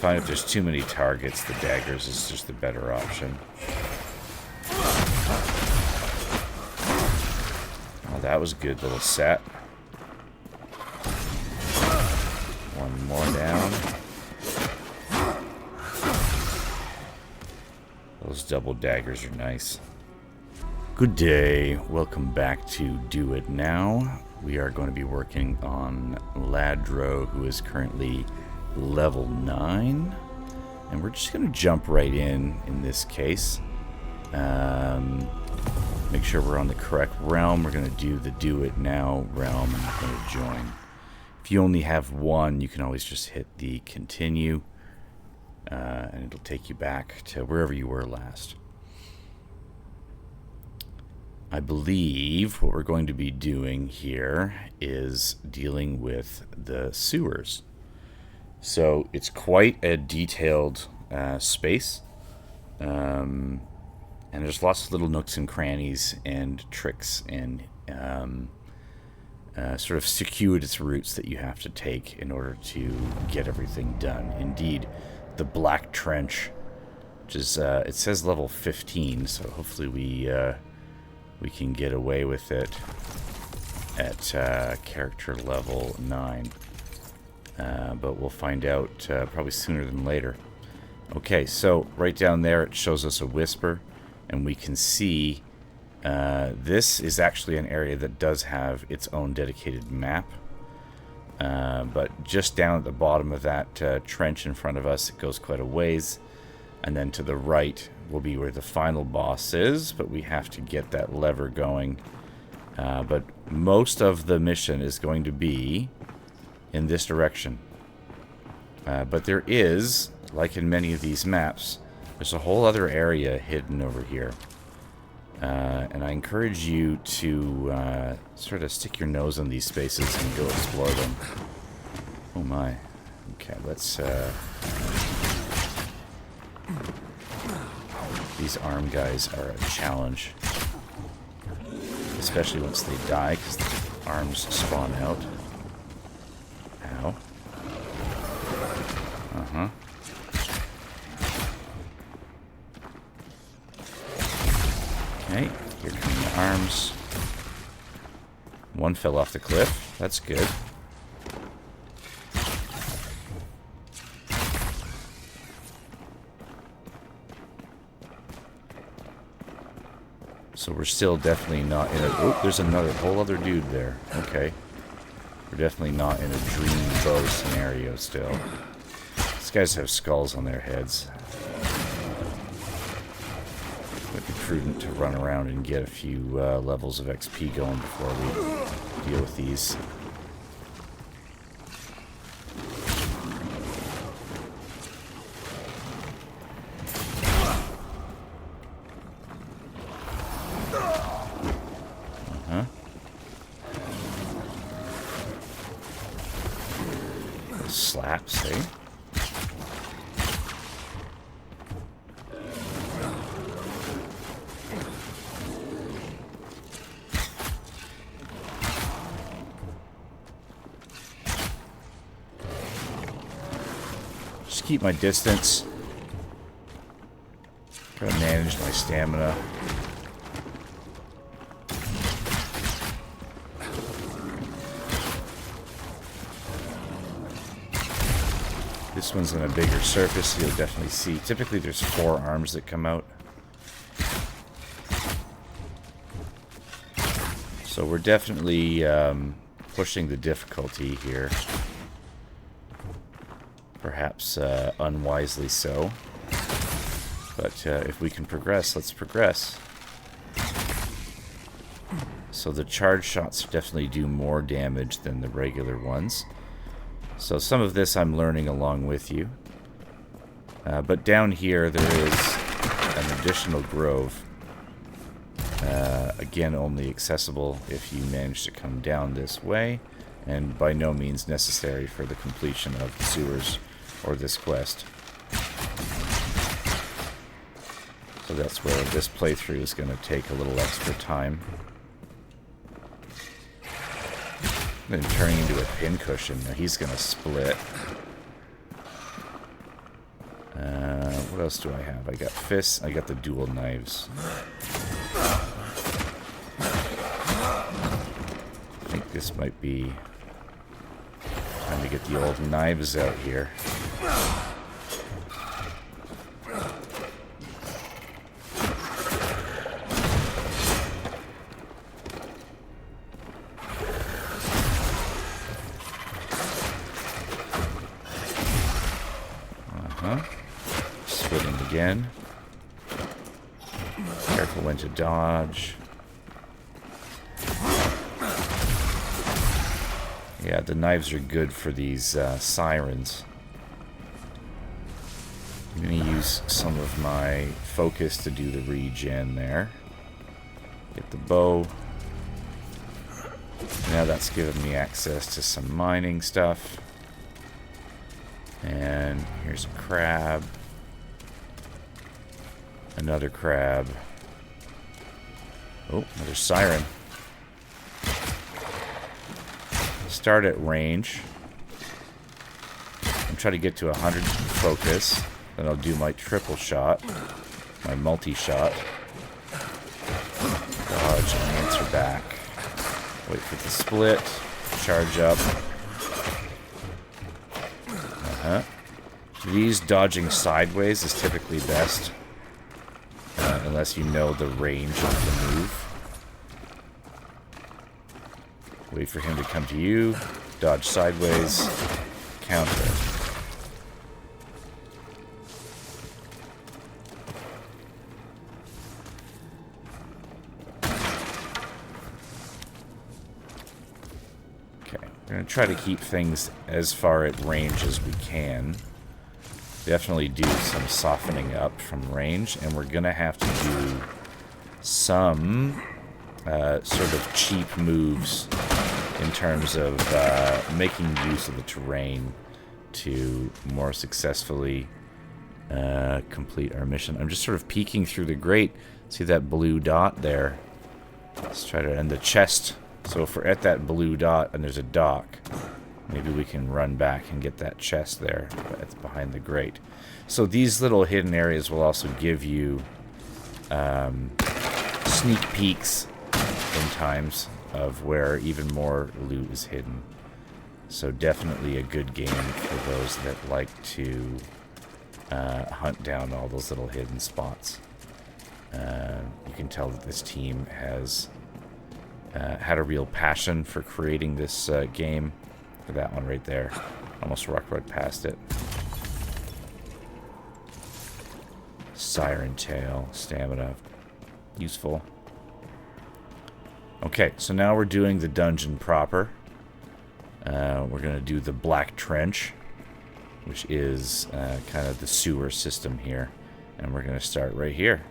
find if there's too many targets, the daggers is just the better option. Oh, that was a good little set. One more down. Those double daggers are nice. Good day. Welcome back to Do It Now. We are going to be working on Outtro, who is currently level 9. And we're just going to jump right in this case. Make sure we're on the correct realm. We're going to do the Do It Now realm, and we're going to join. If you only have one, you can always just hit the continue, and it'll take you back to wherever you were last. I believe what we're going to be doing here is dealing with the sewers. So it's quite a detailed space, and there's lots of little nooks and crannies and tricks and sort of circuitous routes that you have to take in order to get everything done. Indeed, the Black Trench, which is it says level 15, so hopefully we can get away with it at character level 9. But we'll find out probably sooner than later. Okay, so right down there it shows us a whisper, and we can see this is actually an area that does have its own dedicated map. But just down at the bottom of that trench in front of us, it goes quite a ways. And then to the right will be where the final boss is, but we have to get that lever going. But most of the mission is going to be in this direction. But there is, like in many of these maps, there's a whole other area hidden over here. And I encourage you to sort of stick your nose in these spaces and go explore them. Oh my. Okay, let's... These arm guys are a challenge. Especially once they die, because the arms spawn out. Ow. Uh-huh. Okay, here come the arms. One fell off the cliff. That's good. So we're still definitely not in a... Oh, there's another whole other dude there. Okay. We're definitely not in a dream bow scenario still. These guys have skulls on their heads. Would be prudent to run around and get a few levels of XP going before we deal with these. Slaps, eh? Just keep my distance. Try to manage my stamina. This one's on a bigger surface, you'll definitely see. Typically there's 4 arms that come out. So we're definitely pushing the difficulty here. Perhaps unwisely so. But if we can progress, let's progress. So the charge shots definitely do more damage than the regular ones. So some of this I'm learning along with you. But down here there is an additional grove. Again, only accessible if you manage to come down this way, and by no means necessary for the completion of the sewers or this quest. So that's where this playthrough is going to take a little extra time. Then turning into a pincushion. Now he's going to split. What else do I have? I got fists. I got the dual knives. I think this might be time to get the old knives out here. Splitting again. Careful when to dodge. Yeah, the knives are good for these sirens. I'm going to use some of my focus to do the regen there. Get the bow. Now that's given me access to some mining stuff. And here's a crab. Another crab. Oh, another siren. Start at range. I'm trying to get to 100 focus. Then I'll do my triple shot. My multi-shot. Dodge and answer back. Wait for the split. Charge up. These dodging sideways is typically best. Unless you know the range of the move. Wait for him to come to you. Dodge sideways. Counter. Okay. We're going to try to keep things as far at range as we can. Definitely do some softening up from range, and we're gonna have to do some sort of cheap moves in terms of making use of the terrain to more successfully complete our mission. I'm just sort of peeking through the grate. See that blue dot there? Let's try to end the chest. So if we're at that blue dot and there's a dock, maybe we can run back and get that chest there. It's behind the grate. So these little hidden areas will also give you sneak peeks in times of where even more loot is hidden. So definitely a good game for those that like to hunt down all those little hidden spots. You can tell that this team has had a real passion for creating this game. That one right there. Almost walked right past it. Siren tail, stamina. Useful. Okay, so now we're doing the dungeon proper. We're going to do the Black Trench, which is kind of the sewer system here. And we're going to start right here.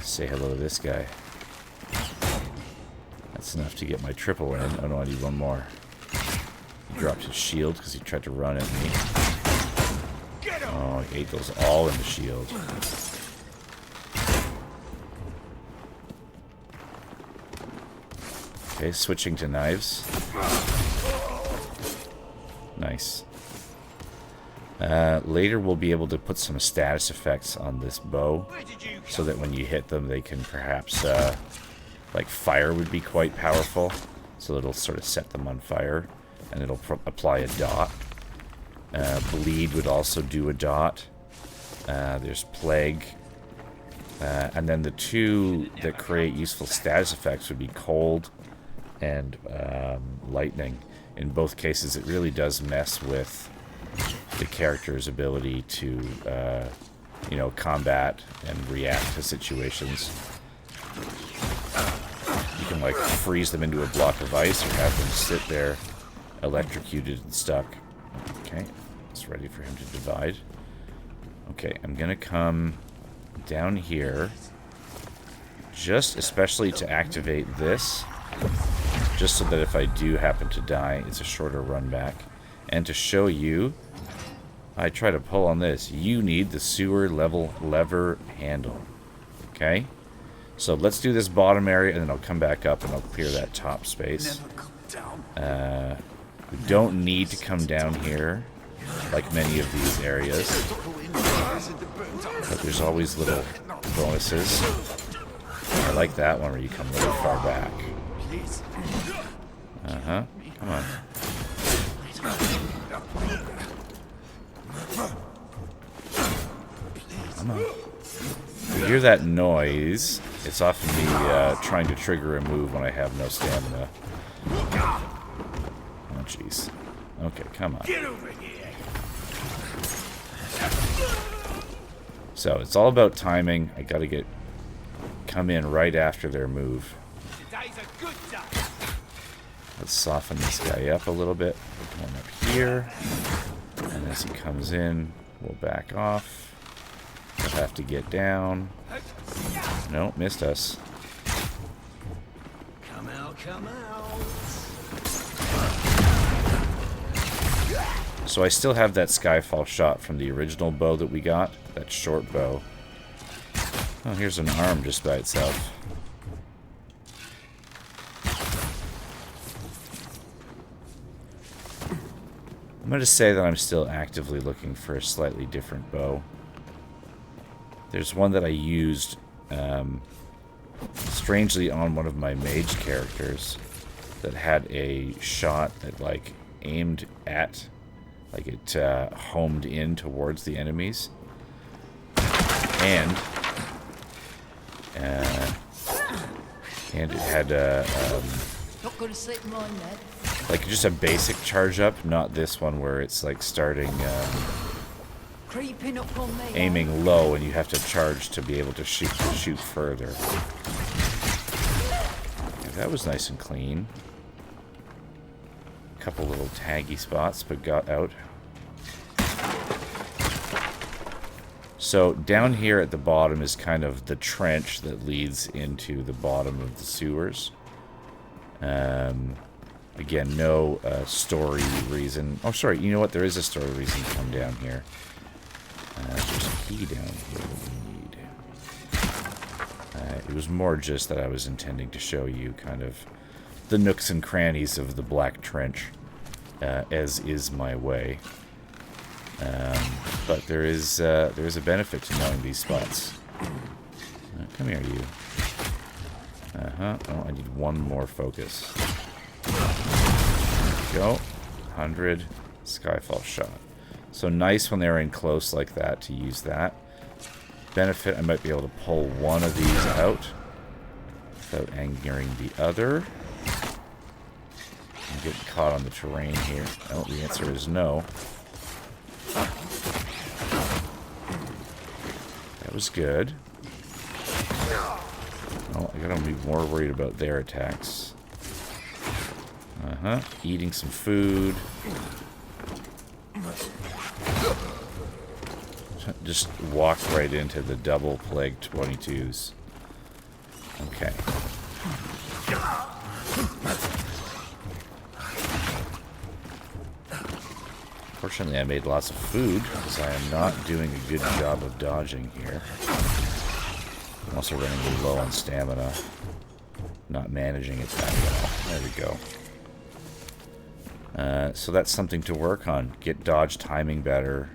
Say hello to this guy. That's enough to get my triple in. Oh no, I need one more. He dropped his shield because he tried to run at me. Oh, he ate those all in the shield. Okay, switching to knives. Nice. Later we'll be able to put some status effects on this bow so that when you hit them they can perhaps... like fire would be quite powerful, so it'll sort of set them on fire, and it'll apply a dot. Bleed would also do a dot. There's Plague. And then the two that create useful status effects would be Cold and Lightning. In both cases, it really does mess with the character's ability to, you know, combat and react to situations. You can, like, freeze them into a block of ice or have them sit there electrocuted and stuck. Okay, it's ready for him to divide. Okay, I'm gonna come down here, just especially to activate this, just so that if I do happen to die, it's a shorter run back. And to show you, I try to pull on this. You need the sewer level lever handle. Okay? So let's do this bottom area, and then I'll come back up and I'll clear that top space. We don't need to come down here. like many of these areas. But there's always little bonuses. I like that one where you come really far back. Uh-huh. Come on. Come on. If you hear that noise, it's often me trying to trigger a move when I have no stamina. Oh, jeez. Okay, come on. Get over here. So, it's all about timing. I gotta come in right after their move. Today's a good day. Let's soften this guy up a little bit. Come on up here. And as he comes in, we'll back off. We'll have to get down. No, missed us. Come out, come out. So I still have that Skyfall shot from the original bow that we got. That short bow. Oh, here's an arm just by itself. I'm going to say that I'm still actively looking for a slightly different bow. There's one that I used strangely on one of my mage characters that had a shot that like aimed at, like it homed in towards the enemies, and it had Not gonna sleep mine, Ned. like just a basic charge up, not this one where it's like starting Creeping up on me. aiming low and you have to charge to be able to shoot further. Yeah, that was nice and clean. A couple little taggy spots, but got out. So down here at the bottom is kind of the trench that leads into the bottom of the sewers. Again, no story reason. Oh, sorry, you know what? There is a story reason to come down here. There's a key down here that we need. It was more just that I was intending to show you kind of the nooks and crannies of the Black Trench, as is my way. But there is a benefit to knowing these spots. Come here, you. Uh-huh. Oh, I need one more focus. There we go. 100. Skyfall shot. So nice when they're in close like that to use that. Benefit, I might be able to pull one of these out without angering the other. I'm getting caught on the terrain here. Oh, the answer is no. That was good. Oh, I gotta be more worried about their attacks. Uh-huh. Eating some food. Just walk right into the double plague 22s. Okay. Fortunately, I made lots of food, because I am not doing a good job of dodging here. I'm also running really low on stamina. Not managing it that well. There we go. So that's something to work on. Get dodge timing better.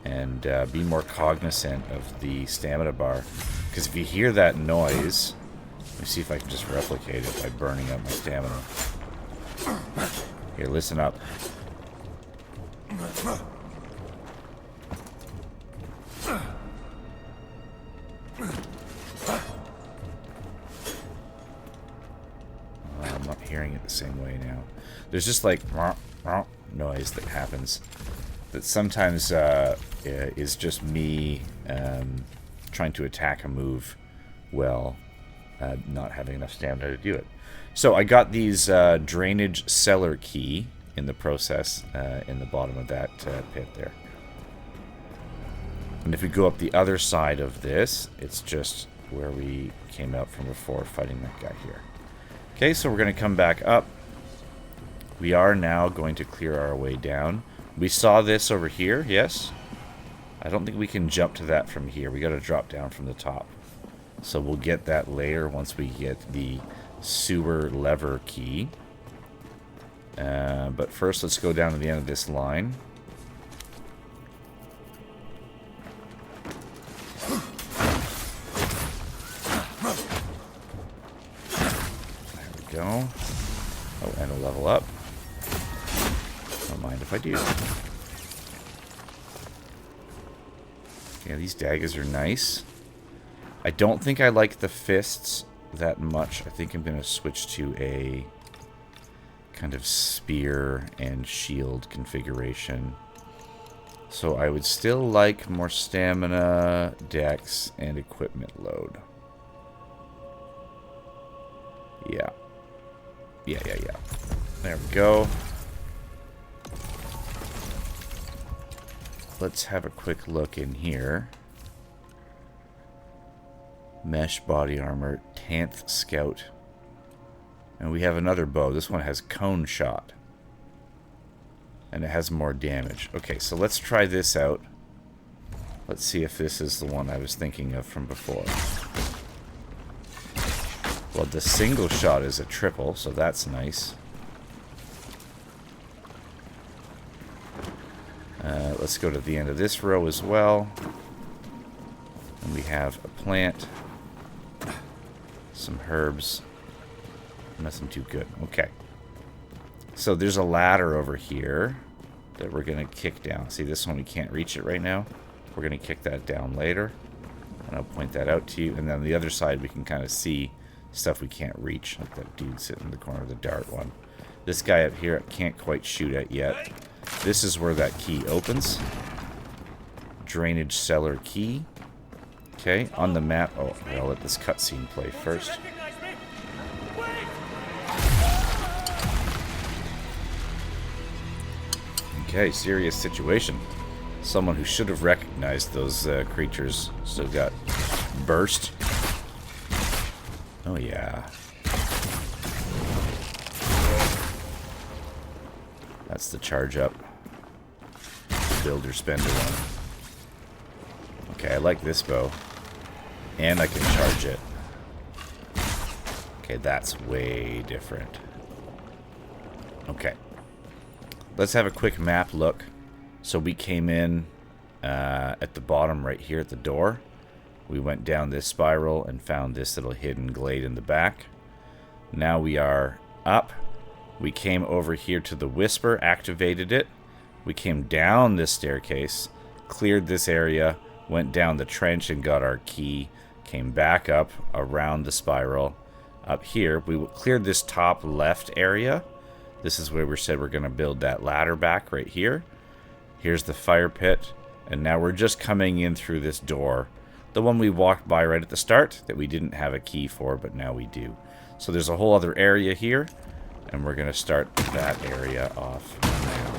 And be more cognizant of the stamina bar. Because if you hear that noise... Let me see if I can just replicate it by burning up my stamina. Here, listen up. I'm not hearing it the same way now. There's just like noise that happens that sometimes is just me trying to attack a move well, not having enough stamina to do it. So I got these drainage cellar key in the process in the bottom of that pit there. And if we go up the other side of this, it's just where we came out from before fighting that guy here. Okay, so we're going to come back up. We are now going to clear our way down. We saw this over here, yes? I don't think we can jump to that from here. We got to drop down from the top. So we'll get that later once we get the sewer lever key. But first, let's go down to the end of this line. go. Oh, and a level up. Don't mind if I do. Yeah, these daggers are nice. I don't think I like the fists that much. I think I'm going to switch to a kind of spear and shield configuration. So I would still like more stamina, dex, and equipment load. Yeah. Yeah. There we go. Let's have a quick look in here. Mesh body armor, 10th scout. And we have another bow. This one has cone shot. And it has more damage. Okay, so let's try this out. Let's see if this is the one I was thinking of from before. Well, the single shot is a triple, so that's nice. Let's go to the end of this row as well. And we have a plant. Some herbs. Nothing too good. Okay. So there's a ladder over here that we're going to kick down. See, this one we can't reach it right now. We're going to kick that down later. And I'll point that out to you. And then on the other side we can kind of see stuff we can't reach. Like that dude sitting in the corner of the dart one. This guy up here I can't quite shoot at yet. This is where that key opens. Drainage cellar key. Okay, on the map. Oh, I'll let this cutscene play first. Okay, serious situation. Someone who should have recognized those creatures still got burst. Oh yeah. That's the charge up. Builder spender one. Okay, I like this bow. And I can charge it. Okay, that's way different. Okay. Let's have a quick map look. So we came in at the bottom right here at the door. We went down this spiral and found this little hidden glade in the back. Now we are up. We came over here to the whisper, activated it. We came down this staircase, cleared this area, went down the trench and got our key, came back up around the spiral. Up here, we cleared this top left area. This is where we said we're going to build that ladder back right here. Here's the fire pit. And now we're just coming in through this door. The one we walked by right at the start that we didn't have a key for, but now we do. So there's a whole other area here. And we're going to start that area off now.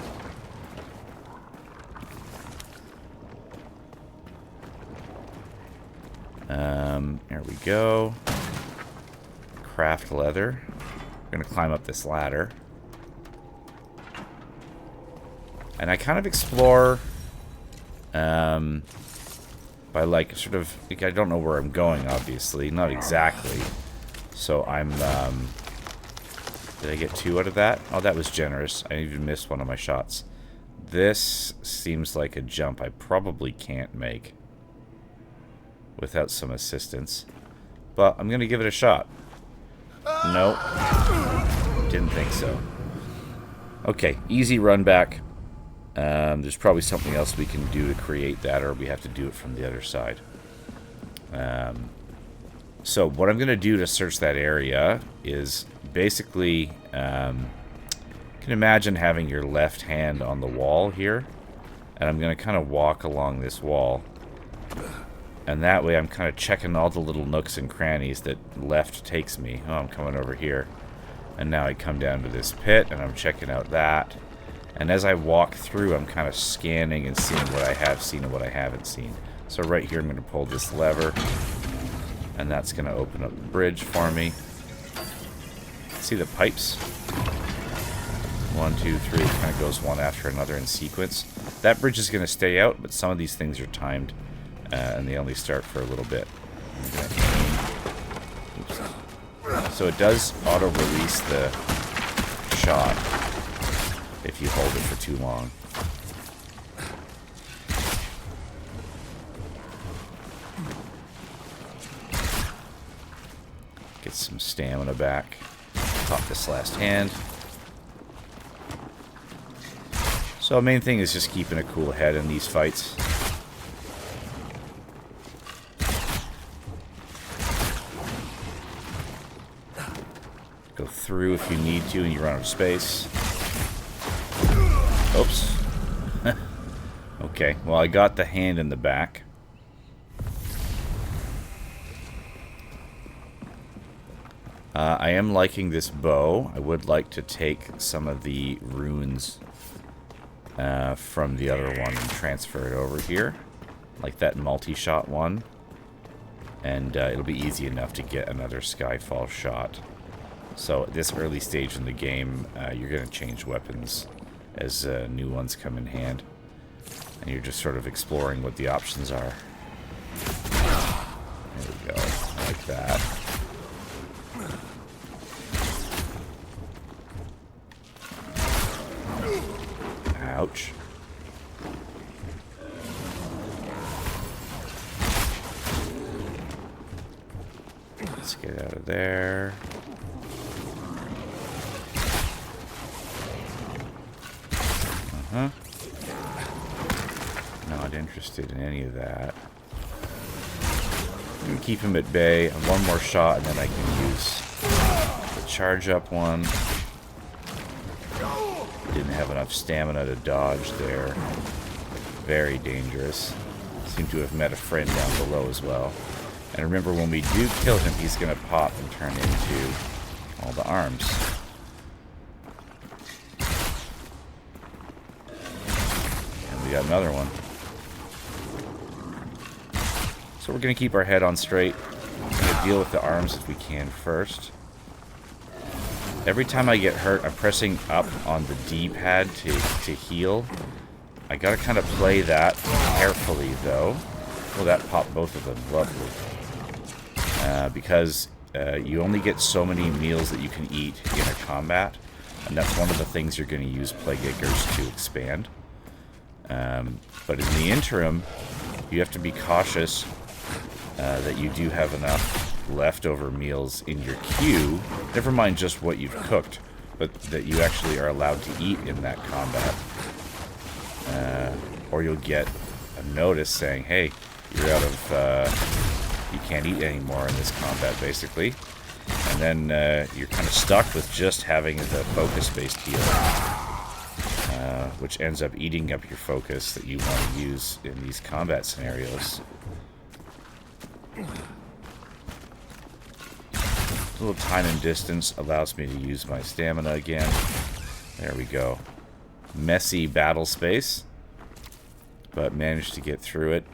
There we go. Craft leather. We're going to climb up this ladder. And I kind of explore by like sort of, like, I don't know where I'm going, obviously. Not exactly. So I'm, did I get 2 out of that? Oh, that was generous. I even missed one of my shots. This seems like a jump I probably can't make without some assistance. But I'm going to give it a shot. Nope. Didn't think so. Okay, easy run back. There's probably something else we can do to create that, or we have to do it from the other side. So what I'm going to do to search that area is basically, you can imagine having your left hand on the wall here, and I'm going to kind of walk along this wall, and that way I'm kind of checking all the little nooks and crannies that left takes me. Oh, I'm coming over here, and now I come down to this pit, and I'm checking out that. And as I walk through, I'm kind of scanning and seeing what I have seen and what I haven't seen. So right here, I'm going to pull this lever, and that's going to open up the bridge for me. See the pipes? 1, 2, 3, it kind of goes one after another in sequence. That bridge is going to stay out, but some of these things are timed, and they only start for a little bit. Oops. So it does auto-release the shot if you hold it for too long. Get some stamina back. Pop this last hand. So main thing is just keeping a cool head in these fights. Go through if you need to and you run out of space. Oops. Okay, well I got the hand in the back. I am liking this bow. I would like to take some of the runes from the other one and transfer it over here. Like that multi-shot one. And it'll be easy enough to get another Skyfall shot. So at this early stage in the game, you're going to change weapons as new ones come in hand. And you're just sort of exploring what the options are. There we go. I like that. Ouch. Let's get out of there. Not interested in any of that. I'm gonna keep him at bay. One more shot and then I can use the charge up one. Didn't have enough stamina to dodge there. Very dangerous. Seem to have met a friend down below as well. And remember, when we do kill him, he's gonna pop and turn into all the arms. And we got another one. So we're gonna keep our head on straight. We're gonna deal with the arms if we can first. Every time I get hurt, I'm pressing up on the D-pad to heal. I gotta kind of play that carefully, though. Well, that popped both of them. Lovely. Because you only get so many meals that you can eat in a combat. And that's one of the things you're going to use Plague Eggers to expand. But in the interim, you have to be cautious that you do have enough leftover meals in your queue, never mind just what you've cooked, but that you actually are allowed to eat in that combat. Or you'll get a notice saying, hey, you're out of, you can't eat anymore in this combat, basically. And then you're kind of stuck with just having the focus-based heal, which ends up eating up your focus that you want to use in these combat scenarios. A little time and distance allows me to use my stamina again. There we go. Messy battle space, but managed to get through it.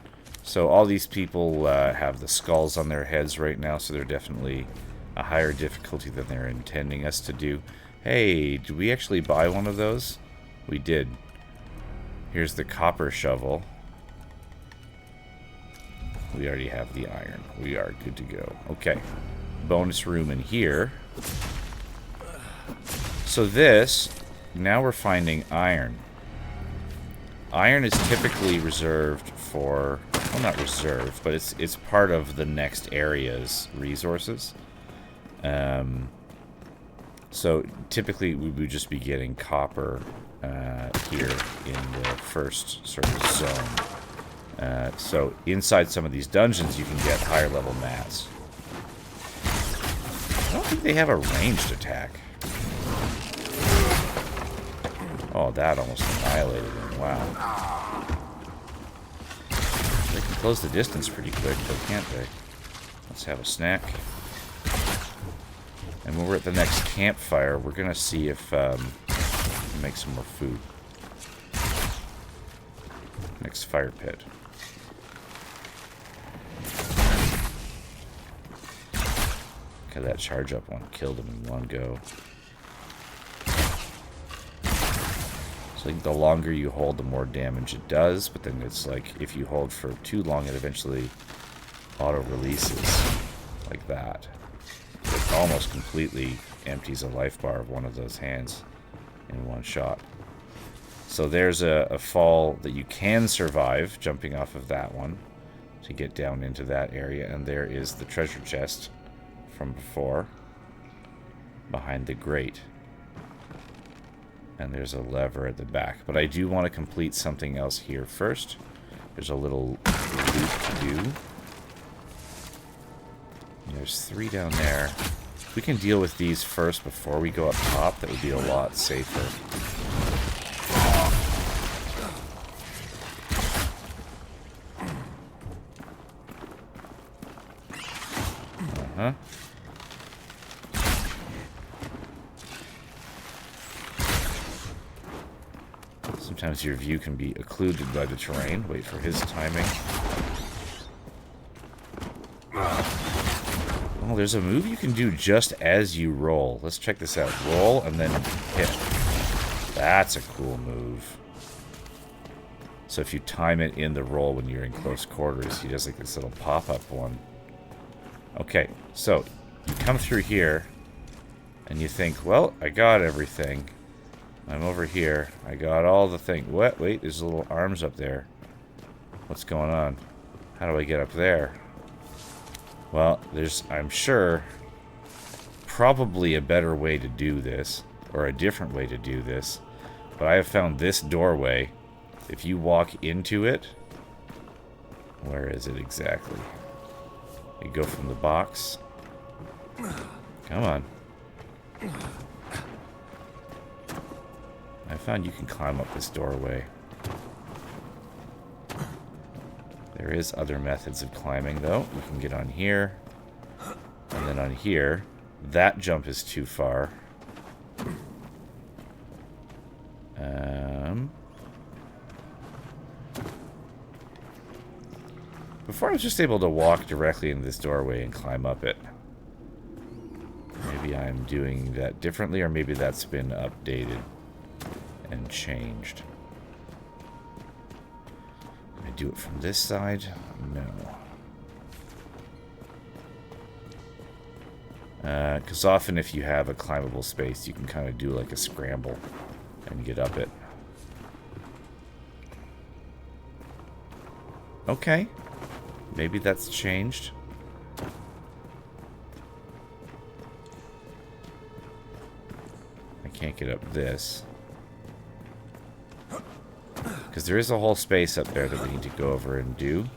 So all these people have the skulls on their heads right now, so they're definitely a higher difficulty than they're intending us to do. Hey, did we actually buy one of those? We did. Here's the copper shovel. We already have the iron. We are good to go. Okay. Bonus room in here. So this, now we're finding iron. Iron is typically reserved for, well, not reserved, but it's part of the next area's resources. So typically we would just be getting copper here in the first sort of zone. So inside some of these dungeons you can get higher level mats. I don't think they have a ranged attack. Oh, that almost annihilated him. Wow. They can close the distance pretty quick, though, can't they? Let's have a snack. And when we're at the next campfire, we're going to see if we can make some more food. Next fire pit. Okay, that charge up one killed him in one go. So I think the longer you hold, the more damage it does, but then it's like if you hold for too long, it eventually auto-releases like that. It almost completely empties a life bar of one of those hands in one shot. So there's a fall that you can survive jumping off of that one to get down into that area, and there is the treasure chest from before. behind the grate. And there's a lever at the back. But I do want to complete something else here first. There's a little loop to do. And there's 3 down there. If we can deal with these first before we go up top, that would be a lot safer. Uh-huh. Sometimes your view can be occluded by the terrain. Wait for his timing. Oh, there's a move you can do just as you roll. Let's check this out. Roll and then hit. That's a cool move. So if you time it in the roll when you're in close quarters, he does like this little pop-up one. Okay, so you come through here and you think, well, I got everything. I'm over here. I got all the thing. What? Wait, there's little arms up there. What's going on? How do I get up there? Well, there's, I'm sure, probably a better way to do this, or a different way to do this. But I have found this doorway. If you walk into it, where is it exactly? You go from the box. Come on. I found you can climb up this doorway. There is other methods of climbing, though. You can get on here, and then on here. That jump is too far. Before I was just able to walk directly into this doorway and climb up it. Maybe I'm doing that differently, or maybe that's been updated and changed. Can I do it from this side? No. Because often if you have a climbable space, you can kind of do like a scramble and get up it. Okay. Maybe that's changed. I can't get up this. Because there is a whole space up there that we need to go over and do.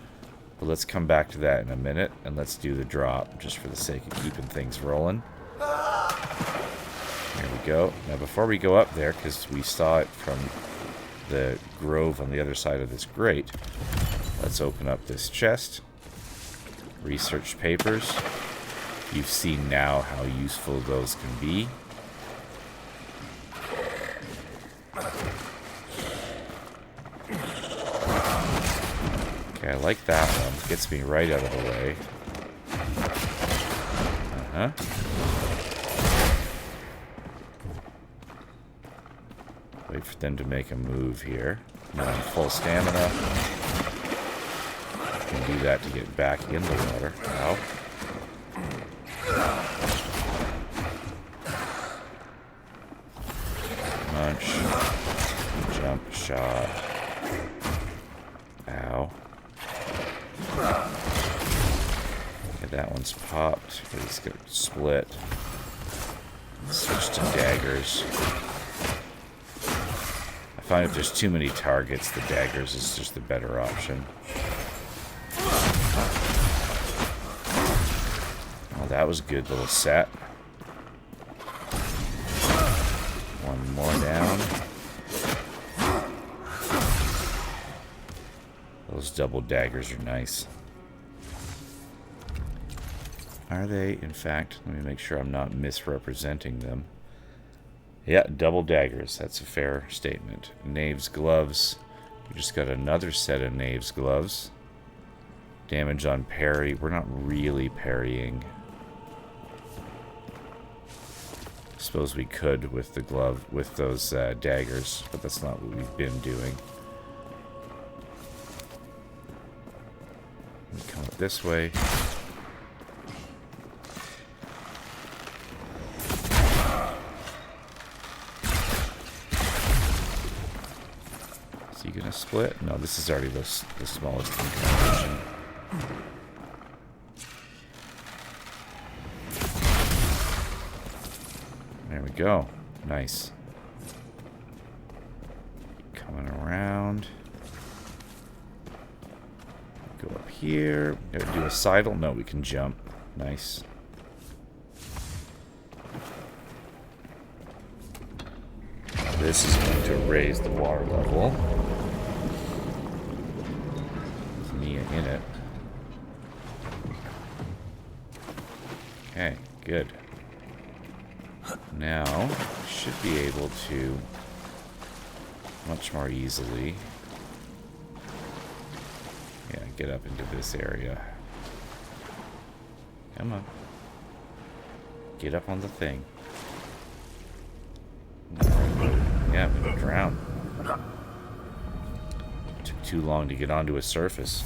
But let's come back to that in a minute, and let's do the drop, just for the sake of keeping things rolling. There we go. Now before we go up there, because we saw it from the grove on the other side of this grate, let's open up this chest. Research papers. You've seen now how useful those can be. Okay, I like that one. Gets me right out of the way. Uh-huh. Wait for them to make a move here. Now I'm full stamina. Can do that to get back in the water. Ow. Munch. Jump shot. Ow. Okay, that one's popped, but it's got split. Switch to daggers. I find if there's too many targets, the daggers is just the better option. Oh, that was a good little set. One more down. Those double daggers are nice. Are they, in fact? Let me make sure I'm not misrepresenting them. Yeah, double daggers. That's a fair statement. Knave's gloves. We just got another set of Knave's gloves. Damage on parry. We're not really parrying. Suppose we could with the glove, with those daggers, but that's not what we've been doing. We come up this way. Is he gonna split? No, this is already the smallest incarnation. we go. Nice. Coming around. Go up here. Gotta do a sidle. No, we can jump. Nice. This is going to raise the water level. There's Mia in it. Okay, good. Now, should be able to much more easily, yeah, get up into this area. Come on. Get up on the thing. Yeah, I'm gonna drown. Took too long to get onto a surface.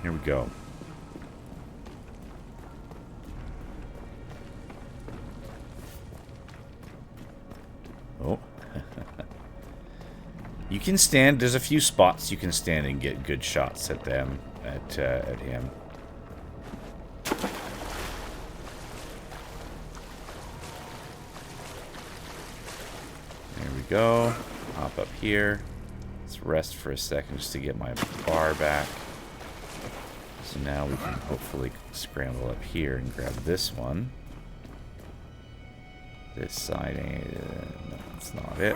Here we go. Oh. You can stand, there's a few spots you can stand and get good shots at them, at him. There we go. Hop up here. Let's rest for a second just to get my bar back. So now we can hopefully scramble up here and grab this one. This side ain't... no, that's not it.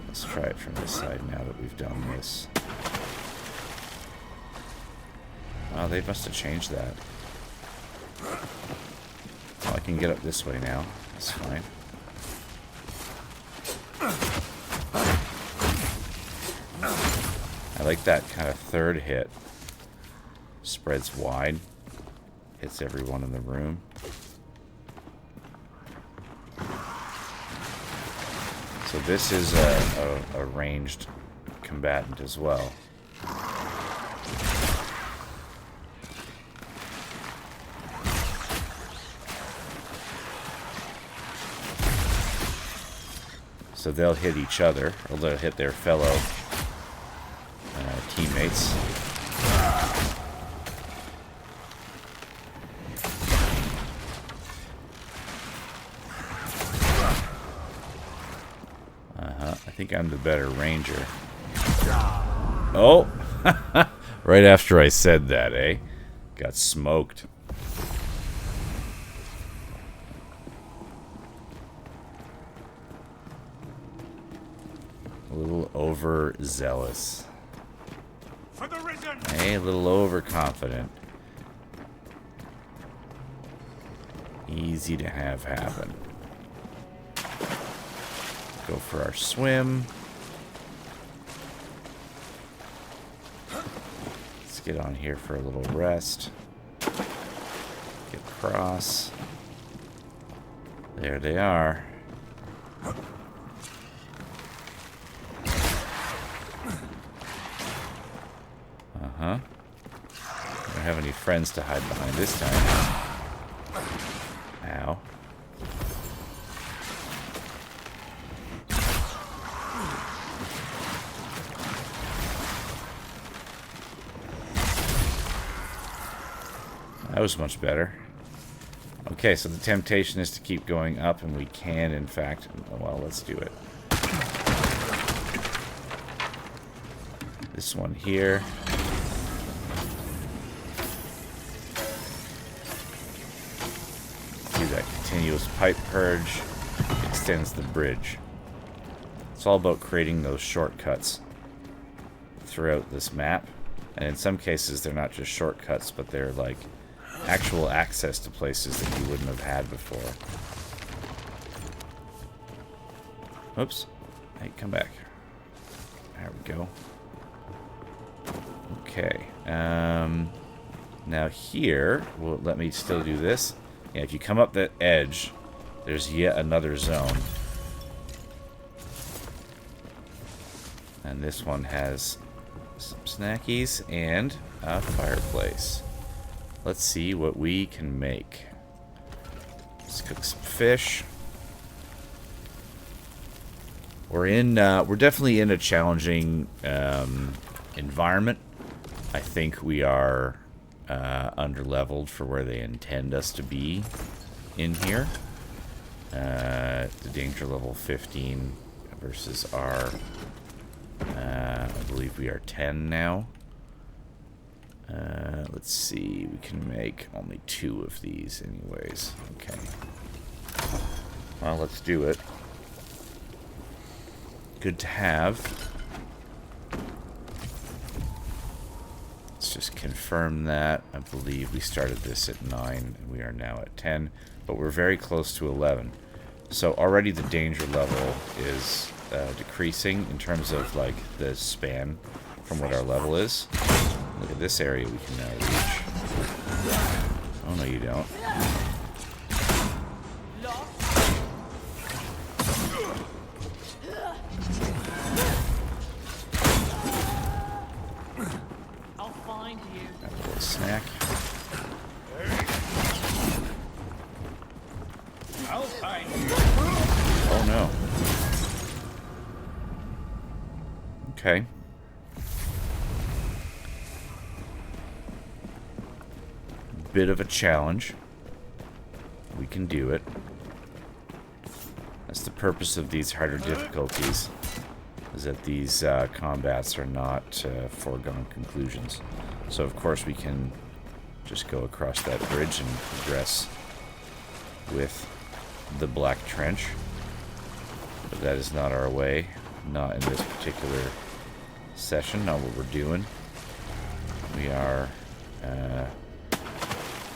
Let's try it from this side now that we've done this. Oh, they must have changed that. Oh, I can get up this way now. That's fine. I like that kind of third hit. Spreads wide. Hits everyone in the room. So this is a ranged combatant as well. So they'll hit each other, or they'll hit their fellow teammates. I think I'm the better ranger. Oh! Right after I said that, eh? Got smoked. A little overzealous. For the risen. Hey, a little overconfident. Easy to have happen. Go for our swim. Let's get on here for a little rest. Get across. There they are. Uh-huh. Don't have any friends to hide behind this time. Ow. That was much better. Okay, so the temptation is to keep going up, and we can, in fact... well, let's do it. This one here. See that continuous pipe purge extends the bridge. It's all about creating those shortcuts throughout this map. And in some cases, they're not just shortcuts, but they're like actual access to places that you wouldn't have had before. Oops. Hey, come back. There we go. Okay. Now here, will it let me still do this? Yeah, if you come up that edge, there's yet another zone. And this one has some snackies and a fireplace. Let's see what we can make. Let's cook some fish. We're definitely in a challenging environment. I think we are underleveled for where they intend us to be in here. The danger level 15 versus our, I believe we are 10 now. Let's see, we can make only 2 of these anyways. Okay. Well, let's do it. Good to have. Let's just confirm that. I believe we started this at 9 and we are now at 10, but we're very close to 11. So already the danger level is decreasing in terms of like the span from what our level is. Look at this area we can now reach. Oh no, you don't. I'll find you. Have a little snack. I'll find you. Oh no. Okay. Bit of a challenge. We can do it. That's the purpose of these harder difficulties, is that these combats are not foregone conclusions. So of course we can just go across that bridge and progress with the Black Trench. But that is not our way. Not in this particular session, not what we're doing. We are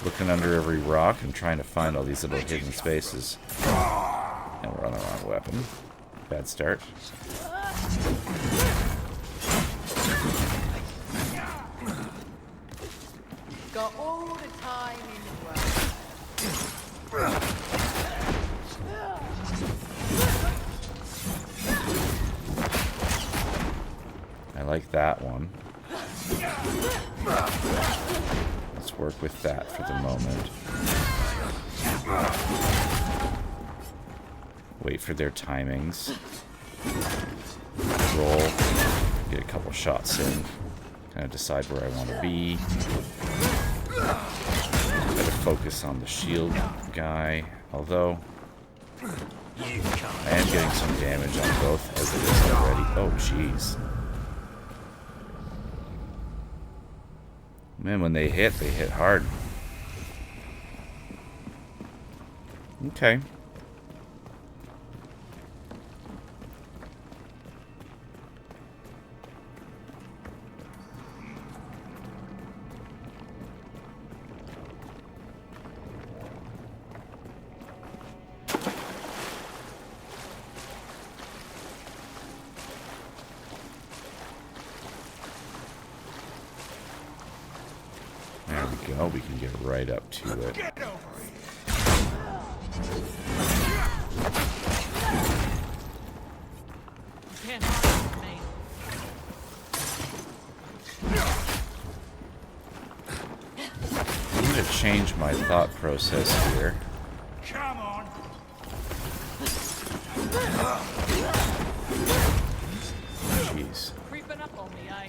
looking under every rock and trying to find all these little hidden spaces. And we're on the wrong weapon. Bad start. Got all the time in the world. I like that one. Let's work with that for the moment. Wait for their timings. Roll. Get a couple shots in. Kind of decide where I want to be. Better focus on the shield guy. Although, I am getting some damage on both as it is already. Oh, jeez. Man, when they hit hard. Okay. There we go. We can get right up to it. Get over here. You can't hide me. I'm going to change my thought process here. Come on. Jeez. Creeping up on me, eh?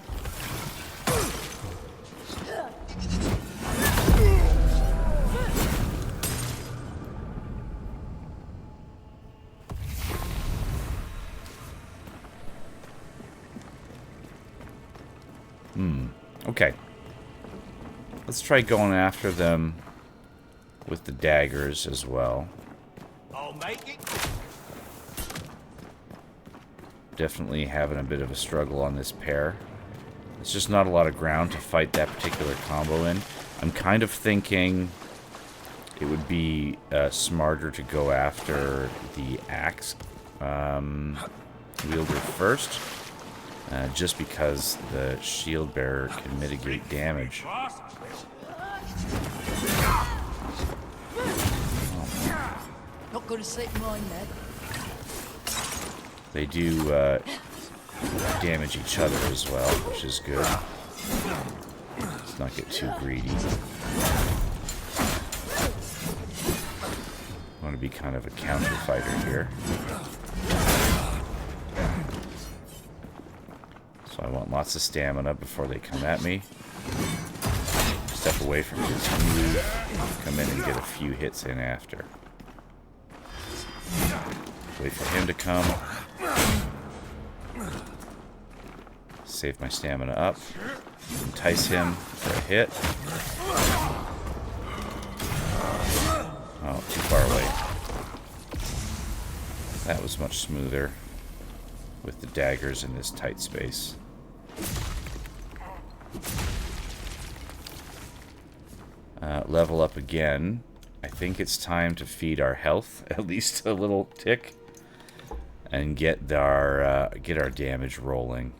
Okay. Let's try going after them with the daggers as well. I'll make it. Definitely having a bit of a struggle on this pair. It's just not a lot of ground to fight that particular combo in. I'm kind of thinking it would be smarter to go after the axe wielder first. Just because the shield bearer can mitigate damage. Boss. Not gonna sleep mine, Ned. They do damage each other as well, which is good. Let's not get too greedy. I want to be kind of a counter fighter here. So I want lots of stamina before they come at me. Step step away from his move, come in and get a few hits in after. Wait for him to come. Save my stamina up. Entice him for a hit. Oh, too far away. That was much smoother with the daggers in this tight space. Level up again. I think it's time to feed our health at least a little tick and get our damage rolling.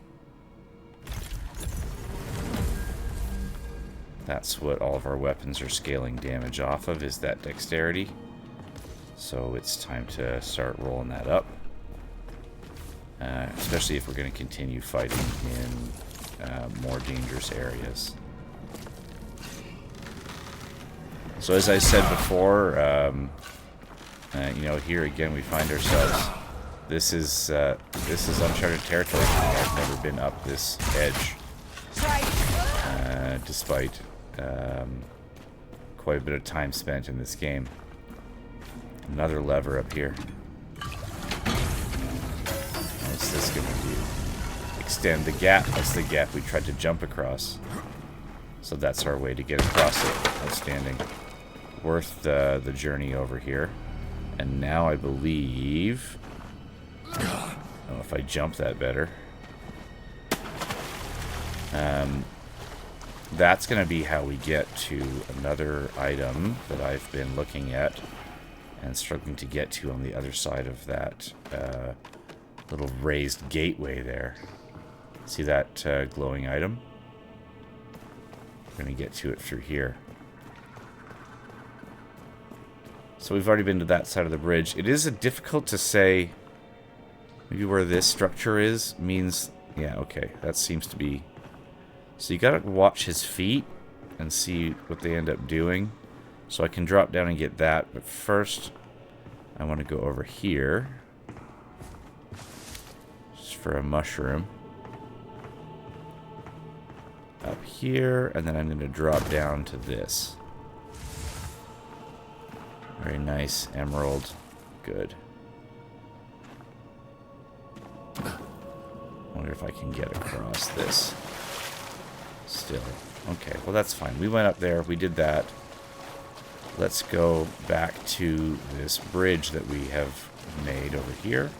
That's what all of our weapons are scaling damage off of, is that dexterity. So it's time to start rolling that up. Especially if we're going to continue fighting in more dangerous areas. So as I said before, you know, here again we find ourselves. This is uncharted territory. I've never been up this edge, despite quite a bit of time spent in this game. Another lever up here. What's this going to do? Extend the gap. That's the gap we tried to jump across. So that's our way to get across it. Outstanding. Worth the journey over here. And now I believe... I don't know if I jump that better. That's going to be how we get to another item that I've been looking at and struggling to get to on the other side of that little raised gateway there. See that glowing item? We're going to get to it through here. So we've already been to that side of the bridge. It is difficult to say maybe where this structure is. Means, yeah, okay, that seems to be... So you gotta watch his feet and see what they end up doing. So I can drop down and get that, but first I want to go over here. Just for a mushroom. Up here, and then I'm going to drop down to this. Very nice, emerald. Good. Wonder if I can get across this. Still. Okay, well that's fine. We went up there, we did that. Let's go back to this bridge that we have made over here.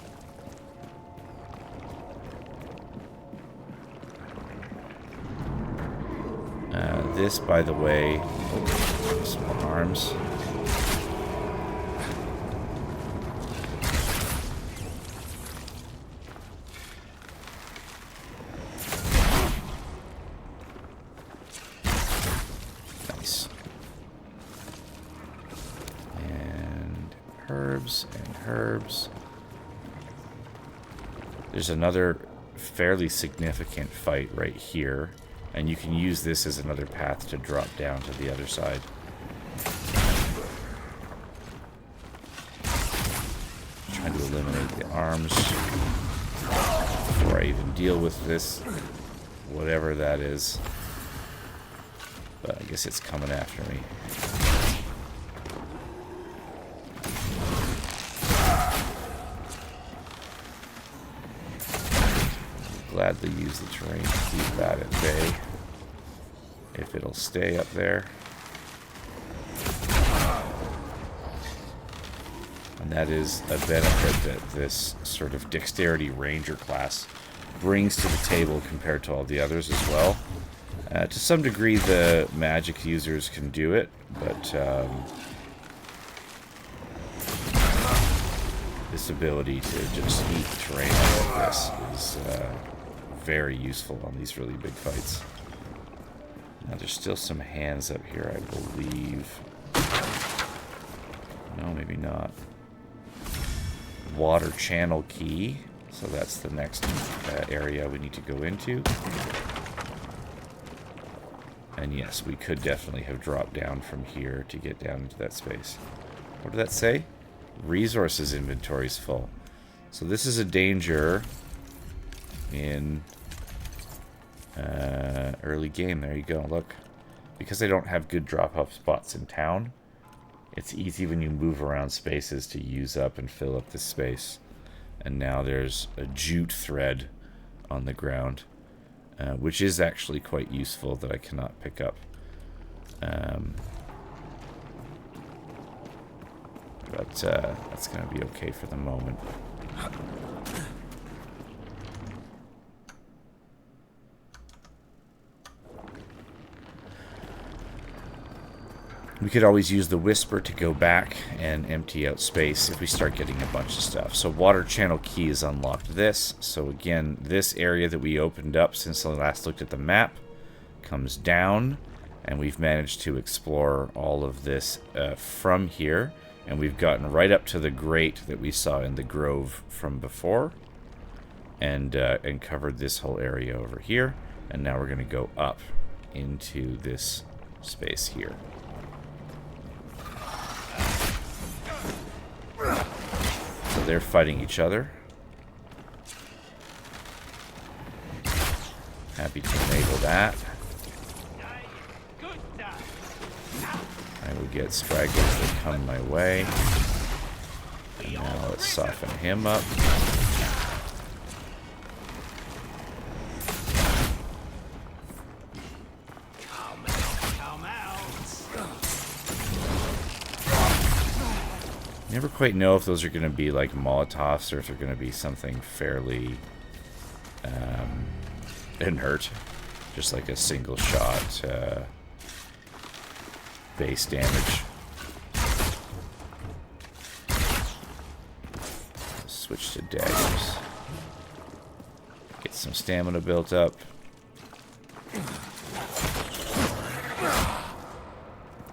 This, by the way... Oh, some arms. Herbs. There's another fairly significant fight right here, and you can use this as another path to drop down to the other side. Trying to eliminate the arms before I even deal with this, whatever that is. But I guess it's coming after me. Gladly use the terrain to keep that at bay, if it'll stay up there. And that is a benefit that this sort of dexterity ranger class brings to the table compared to all the others as well. To some degree the magic users can do it, but this ability to just eat terrain like this is very useful on these really big fights. Now there's still some hands up here, I believe. No, maybe not. Water channel key. So that's the next area we need to go into. And yes, we could definitely have dropped down from here to get down into that space. What did that say? Resources inventory is full. So this is a danger in early game. There you go. Look. because I don't have good drop-off spots in town, it's easy when you move around spaces to use up and fill up this space. And now there's a jute thread on the ground, which is actually quite useful that I cannot pick up. But that's going to be okay for the moment. We could always use the Whisper to go back and empty out space if we start getting a bunch of stuff. So water channel key is unlocked this. So again, this area that we opened up since I last looked at the map comes down. And we've managed to explore all of this from here. And we've gotten right up to the grate that we saw in the grove from before. And covered this whole area over here. And now we're going to go up into this space here. So they're fighting each other. Happy to enable that. I will get stragglers that come my way. And now let's soften him up. Never quite know if those are going to be like Molotovs or if they're going to be something fairly inert. Just like a single shot base damage. Switch to daggers. Get some stamina built up.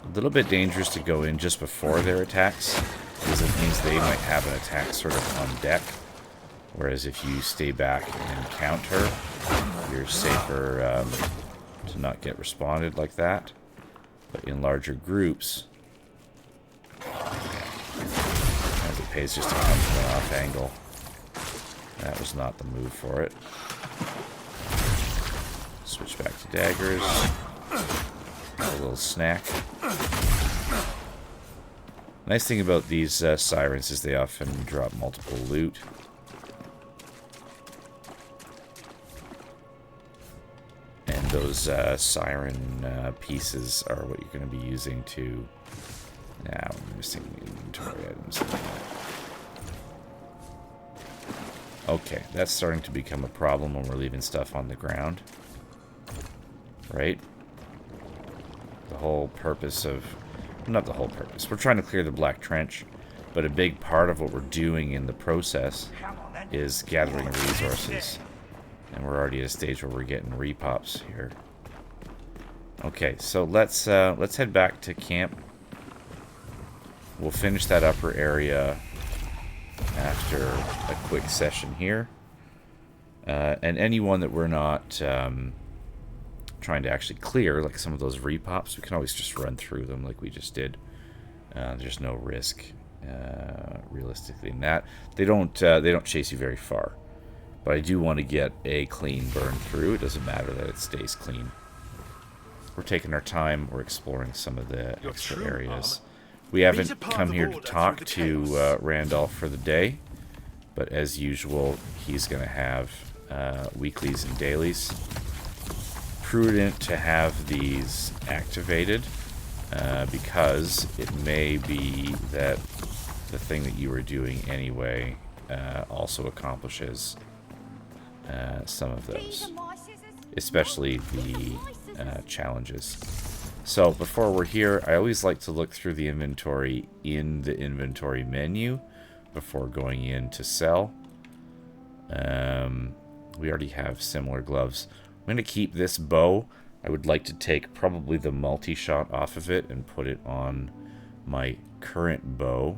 A little bit dangerous to go in just before their attacks, because it means they might have an attack sort of on deck. Whereas if you stay back and counter, you're safer to not get responded like that. But in larger groups, as it pays just to come from an off angle. That was not the move for it. Switch back to daggers. A little snack. Nice thing about these sirens is they often drop multiple loot. And those siren pieces are what you're going to be using to... Now I'm missing inventory items. Okay, that's starting to become a problem when we're leaving stuff on the ground. Right? The whole purpose of... Not the whole purpose. We're trying to clear the Black Trench, but a big part of what we're doing in the process is gathering resources. And we're already at a stage where we're getting repops here. Okay, so let's head back to camp. We'll finish that upper area after a quick session here. And anyone that we're not trying to actually clear, like some of those repops, we can always just run through them like we just did. There's no risk realistically in that. They don't chase you very far. But I do want to get a clean burn through. It doesn't matter that it stays clean. We're taking our time. We're exploring some of the extra areas. We haven't come here to talk to Randolph for the day. But as usual, he's going to have weeklies and dailies. Prudent to have these activated because it may be that the thing that you were doing anyway also accomplishes some of those, especially the challenges. So before we're here, I always like to look through the inventory in the inventory menu before going in to sell. We already have similar gloves. I'm going to keep this bow. I would like to take probably the multi-shot off of it and put it on my current bow.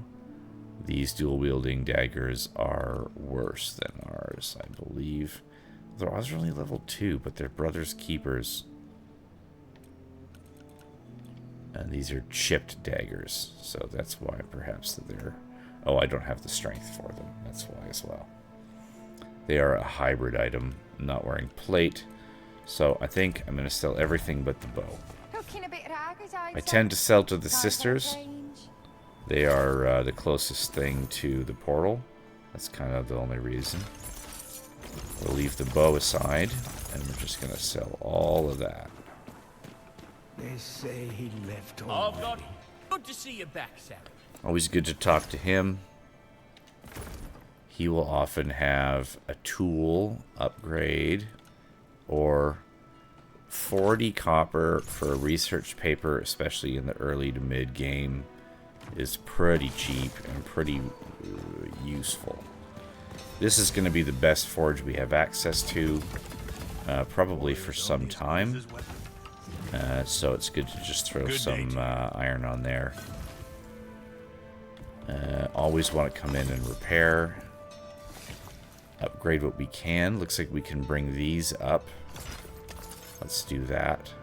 These dual-wielding daggers are worse than ours, I believe. Though ours are only level 2, but they're brother's keepers. And these are chipped daggers, so that's why perhaps that they're... Oh, I don't have the strength for them. That's why as well. They are a hybrid item, not wearing plate. So I think I'm going to sell everything but the bow. Looking a bit ragged, I tend to sell to the Time for a sisters. change. They are the closest thing to the portal. That's kind of the only reason. We'll leave the bow aside, and we're just going to sell all of that. They say he left I've got good to see you back, Cellar. Always good to talk to him. He will often have a tool upgrade or 40 copper for a research paper, especially in the early to mid game, is pretty cheap and pretty useful. This is going to be the best forge we have access to, probably for some time. So it's good to just throw some iron on there. Always want to come in and repair. Upgrade what we can. Looks like we can bring these up. Let's do that.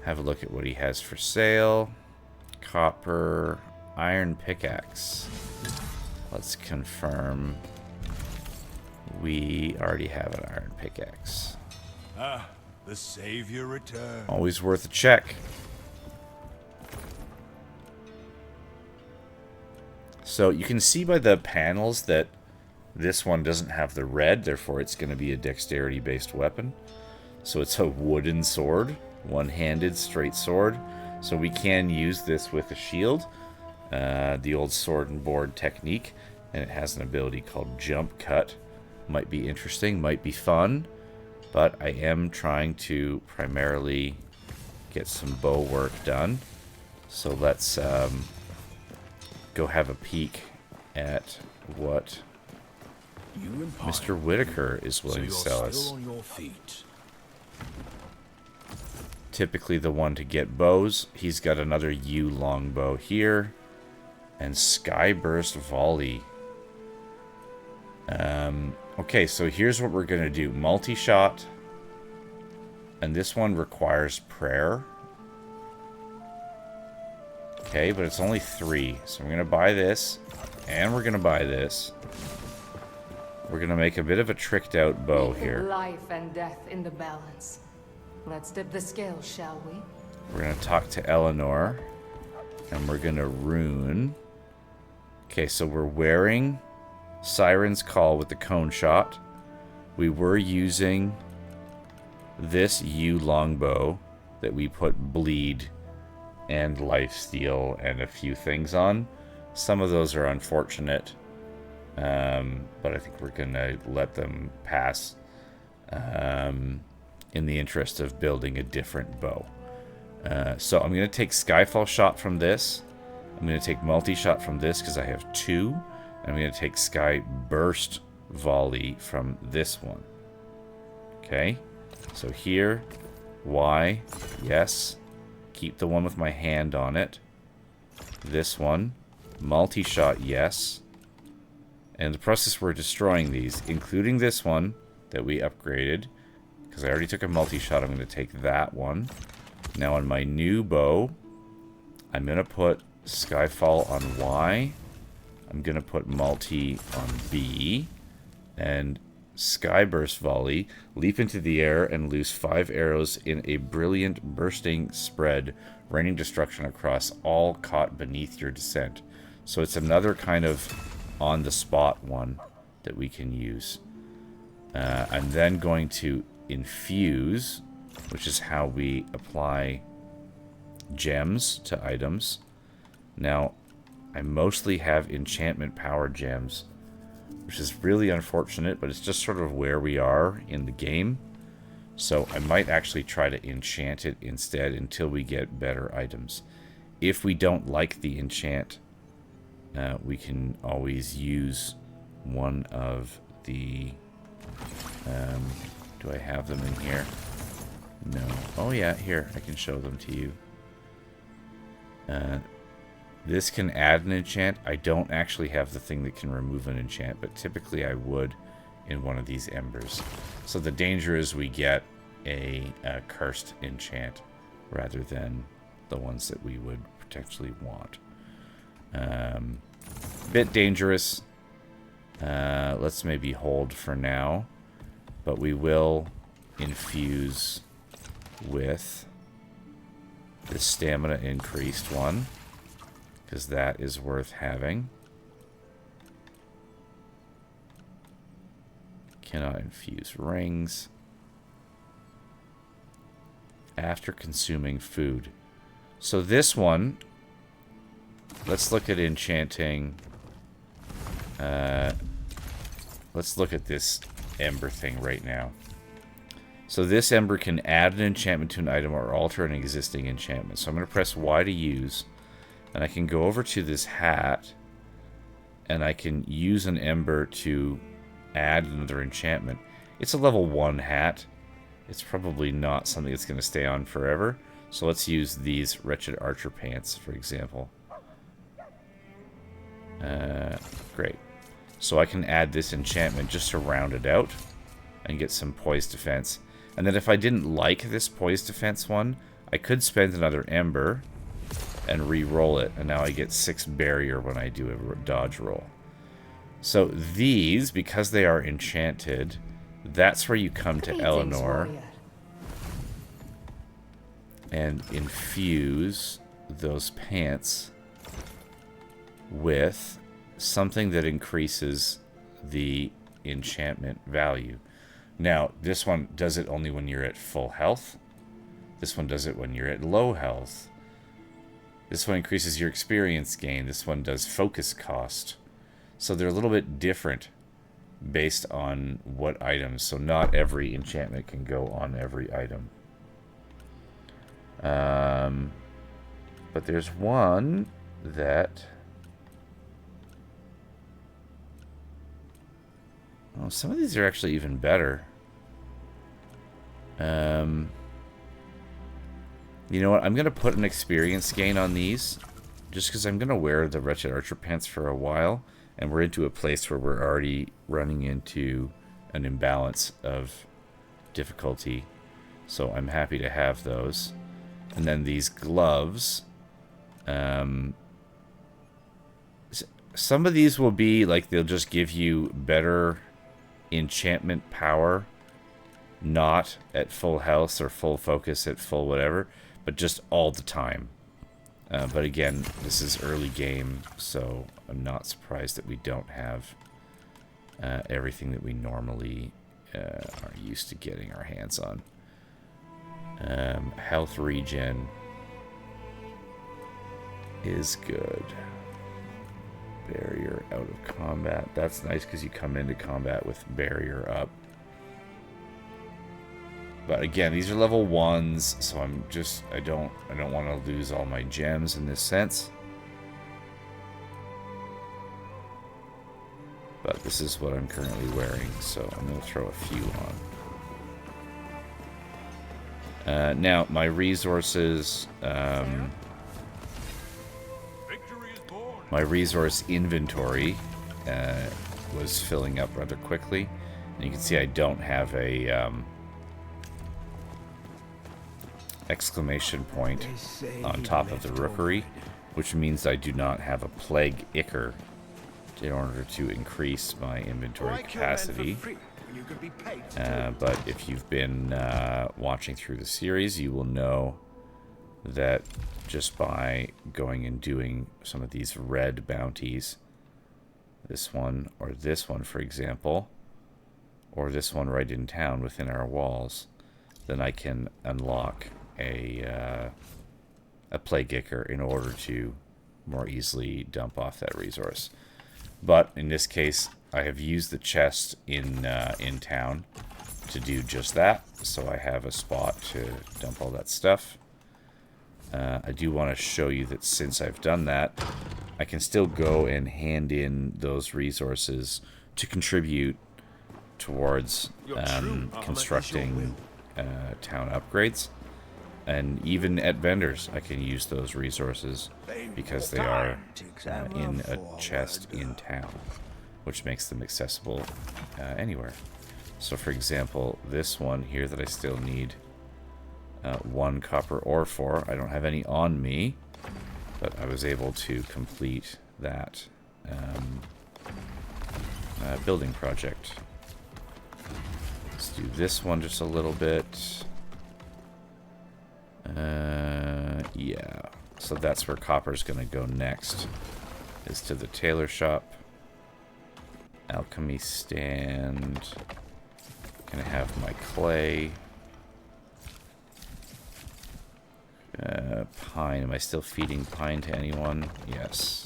Have a look at what he has for sale. Copper, iron pickaxe. Let's confirm. We already have an iron pickaxe. Ah, the savior returned. Always worth a check. So you can see by the panels that this one doesn't have the red, therefore it's going to be a dexterity based weapon. So it's a wooden sword, one-handed straight sword. So we can use this with a shield, the old sword and board technique, and it has an ability called jump cut. Might be interesting, might be fun, but I am trying to primarily get some bow work done. So let's go have a peek at what Mr. Whitaker is willing to sell us. Typically the one to get bows. He's got another yew longbow here. And Skyburst Volley. Okay, so here's what we're going to do. Multi-shot. And this one requires prayer. Okay, but it's only 3. So we're going to buy this. And we're going to buy this. We're going to make a bit of a tricked out bow here. Life and death in the balance. Let's dip the scales, shall we? We're going to talk to Eleanor. And we're going to rune. Okay, so we're wearing Siren's Call with the cone shot. We were using this yew longbow that we put bleed and lifesteal and a few things on. Some of those are unfortunate, but I think we're gonna let them pass in the interest of building a different bow. So I'm gonna take Skyfall shot from this. I'm gonna take multi-shot from this because I have 2. And I'm gonna take Sky Burst Volley from this one. Okay, so here, Y, yes. Keep the one with my hand on it. This one, multi-shot, yes. And in the process we're destroying these, including this one that we upgraded. Because I already took a multi-shot, I'm going to take that one. Now on my new bow, I'm going to put Skyfall on Y. I'm going to put multi on B. And Skyburst Volley, leap into the air and loose 5 arrows in a brilliant bursting spread, raining destruction across all caught beneath your descent. So it's another kind of on-the-spot one that we can use. I'm then going to infuse, which is how we apply gems to items. Now, I mostly have enchantment power gems, which is really unfortunate, but it's just sort of where we are in the game. So I might actually try to enchant it instead until we get better items. If we don't like the enchant, we can always use one of the... do I have them in here? No. Oh yeah, here, I can show them to you. This can add an enchant. I don't actually have the thing that can remove an enchant, but typically I would in one of these embers. So the danger is we get a cursed enchant rather than the ones that we would potentially want. Bit dangerous. Let's maybe hold for now, but we will infuse with the stamina increased one, because that is worth having. Cannot infuse rings after consuming food. So this one, let's look at enchanting. Let's look at this ember thing right now. So this ember can add an enchantment to an item or alter an existing enchantment. So I'm going to press Y to use, and I can go over to this hat, and I can use an ember to add another enchantment. It's a level 1 hat. It's probably not something that's going to stay on forever. So let's use these Wretched Archer Pants, for example. Great. So I can add this enchantment just to round it out and get some poise defense. And then if I didn't like this poise defense one, I could spend another ember and re-roll it. And now I get 6 barrier when I do a dodge roll. So these, because they are enchanted, that's where you come to Eleanor and infuse those pants with something that increases the enchantment value. Now, this one does it only when you're at full health. This one does it when you're at low health. This one increases your experience gain. This one does focus cost. So they're a little bit different based on what items. So not every enchantment can go on every item. But there's one that... Oh, some of these are actually even better. You know what? I'm going to put an experience gain on these. Just because I'm going to wear the Wretched Archer Pants for a while. And we're into a place where we're already running into an imbalance of difficulty. So I'm happy to have those. And then these gloves. Some of these will be like they'll just give you better enchantment power. Not at full health or full focus at full whatever. But just all the time. But again, this is early game, so I'm not surprised that we don't have everything that we normally are used to getting our hands on. Health regen is good. Barrier out of combat. That's nice because you come into combat with barrier up. But again, these are level 1s, so I don't want to lose all my gems in this sense. But this is what I'm currently wearing, so I'm going to throw a few on. Now, my resources, my resource inventory was filling up rather quickly. And you can see I don't have a exclamation point on top of the rookery, which means I do not have a plague ichor in order to increase my inventory capacity. But if you've been watching through the series, you will know that just by going and doing some of these red bounties, this one or this one, for example, or this one right in town within our walls, then I can unlock a plague ichor in order to more easily dump off that resource. But in this case, I have used the chest in town to do just that, so I have a spot to dump all that stuff. I do want to show you that since I've done that, I can still go and hand in those resources to contribute towards constructing town upgrades. And even at vendors, I can use those resources because they are in a chest in town, which makes them accessible anywhere. So for example, this one here that I still need 1 copper ore for, I don't have any on me, but I was able to complete that building project. So do this one just a little bit. Yeah. So that's where copper's going to go next. Is to the tailor shop. Alchemy stand. Gonna have my clay. Pine. Am I still feeding pine to anyone? Yes.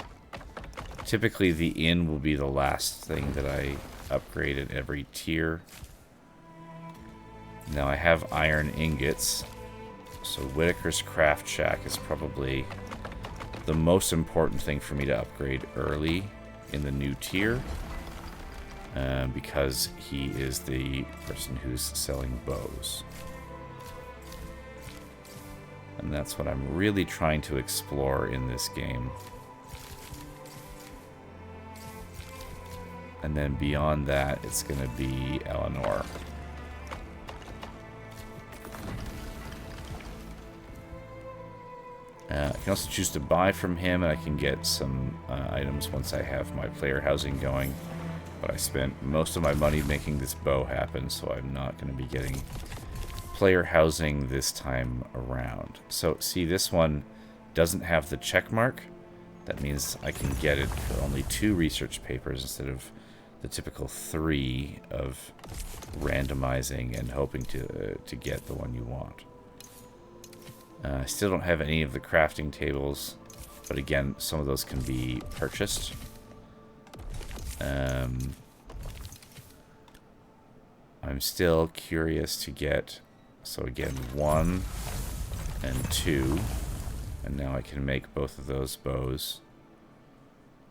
Typically the inn will be the last thing that I upgrade at every tier. Now I have iron ingots. So Whitaker's Craft Shack is probably the most important thing for me to upgrade early in the new tier. Because he is the person who's selling bows. And that's what I'm really trying to explore in this game. And then beyond that, it's going to be Eleanor. I can also choose to buy from him, and I can get some items once I have my player housing going. But I spent most of my money making this bow happen, so I'm not going to be getting player housing this time around. So, see, this one doesn't have the check mark. That means I can get it for only 2 research papers instead of the typical 3 of randomizing and hoping to get the one you want. I still don't have any of the crafting tables, but again, some of those can be purchased. I'm still curious to get, so again, 1 and 2, and now I can make both of those bows.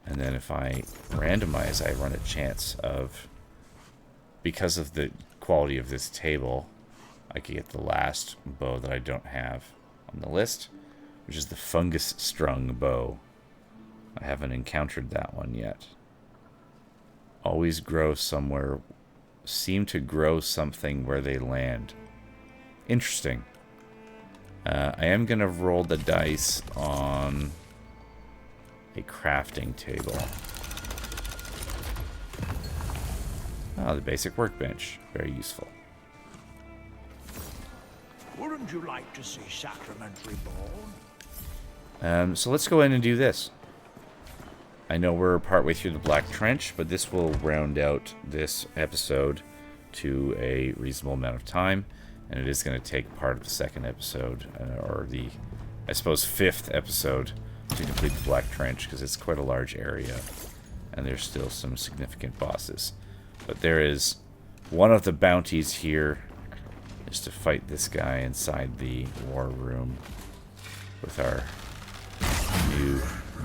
And then if I randomize, I run a chance of, because of the quality of this table, I could get the last bow that I don't have on the list, which is the fungus strung bow. I haven't encountered that one yet. Always grow somewhere, seem to grow something where they land. Interesting. I am going to roll the dice on a crafting table. Oh, the basic workbench. Very useful. Wouldn't you like to see Sacrament reborn? So let's go in and do this. I know we're partway through the Black Trench, but this will round out this episode to a reasonable amount of time, and it is going to take part of the second episode, or the, I suppose, 5th episode to complete the Black Trench, because it's quite a large area, and there's still some significant bosses. But there is one of the bounties here is to fight this guy inside the war room with our